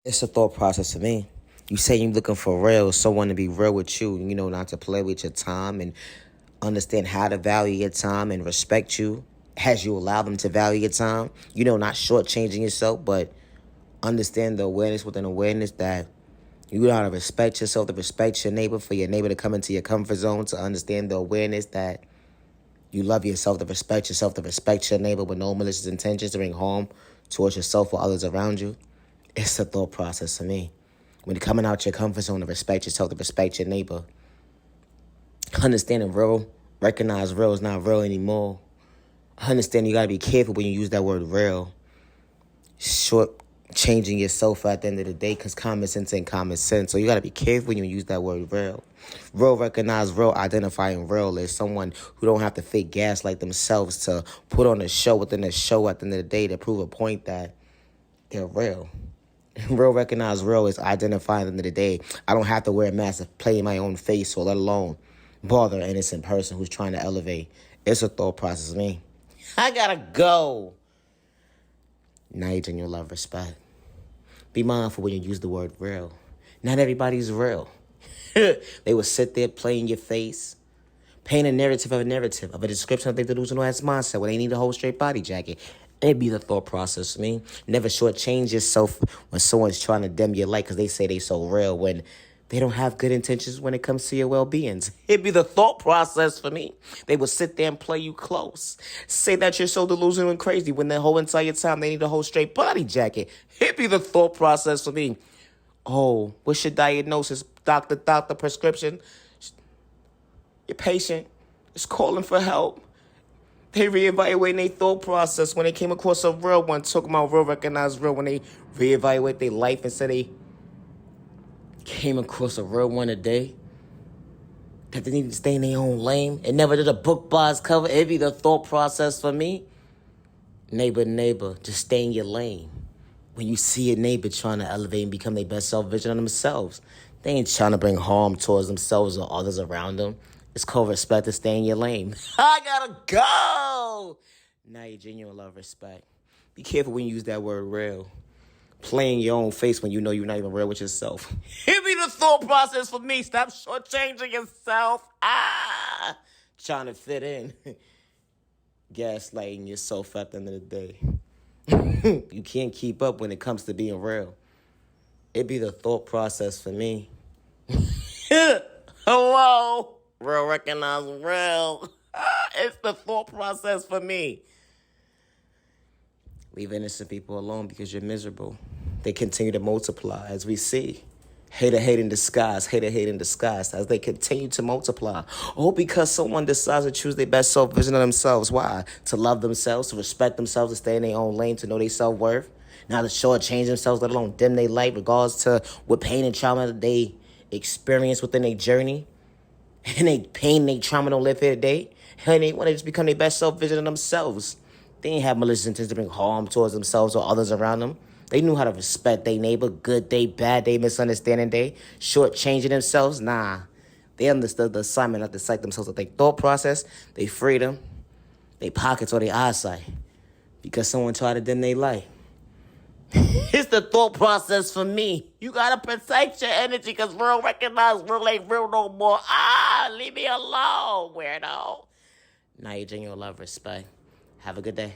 It's a thought process to me. You say you're looking for real, someone to be real with you, not to play with your time and understand how to value your time and respect you as you allow them to value your time. Not shortchanging yourself, but understand the awareness within awareness that you know how to respect yourself, to respect your neighbor, for your neighbor to come into your comfort zone, to understand the awareness that you love yourself, to respect your neighbor with no malicious intentions to bring harm towards yourself or others around you. It's a thought process for me. When you're coming out your comfort zone to respect yourself, to respect your neighbor, understanding real, recognize real is not real anymore. Understand you gotta be careful when you use that word real. Short changing yourself at the end of the day, because common sense ain't common sense. So you gotta be careful when you use that word real. Real, recognize real, identifying real is someone who don't have to fake gaslight themselves to put on a show within a show at the end of the day to prove a point that they're real. Real, recognize real is identifying at the end of the day. I don't have to wear a mask to play in my own face, or let alone bother an innocent person who's trying to elevate. It's a thought process of me. I gotta go. Now in your love, respect. Be mindful when you use the word real. Not everybody's real. They will sit there, play in your face, paint a narrative of a description of their delusional ass mindset when they need a whole straight body jacket. It'd be the thought process for me. Never shortchange yourself when someone's trying to dim your light because they say they so real when they don't have good intentions when it comes to your well-being. It'd be the thought process for me. They will sit there and play you close. Say that you're so delusional and crazy when the whole entire time they need a whole straight body jacket. It'd be the thought process for me. Oh, what's your diagnosis? Doctor, prescription. Your patient is calling for help. They reevaluate their thought process when they came across a real one. Talking about real, recognize real. When they reevaluate their life and say they came across a real one today, that they need to stay in their own lane and never did a book by its cover. It'd be the thought process for me. Neighbor, just stay in your lane. When you see a neighbor trying to elevate and become their best self vision of themselves, they ain't trying to bring harm towards themselves or others around them. It's called respect to stay in your lane. I gotta go. Now you genuine love, respect. Be careful when you use that word real. Playing your own face when you know you're not even real with yourself. It be the thought process for me. Stop shortchanging yourself. Trying to fit in. Gaslighting yourself at the end of the day. You can't keep up when it comes to being real. It be the thought process for me. Hello? Real, recognize real. It's the thought process for me. Leave innocent people alone because you're miserable. They continue to multiply as we see. Hate in disguise as they continue to multiply. All because someone decides to choose their best self-vision of themselves. Why? To love themselves, to respect themselves, to stay in their own lane, to know their self-worth. Not to shortchange themselves, let alone dim their light, regards to what pain and trauma that they experience within their journey. And they pain and they trauma don't live here today. And they want to just become their best self-vision of themselves. They ain't have malicious intent to bring harm towards themselves or others around them. They knew how to respect their neighbor, good day, bad day, misunderstanding day, shortchanging themselves. Nah, they understood the assignment not to psych themselves with their thought process, their freedom, their pockets, or their eyesight. Because someone tried to dim their light. It's the thought process for me. You gotta protect your energy because real recognize real ain't real no more. Leave me alone, weirdo. Now you genuine love, respect. Have a good day.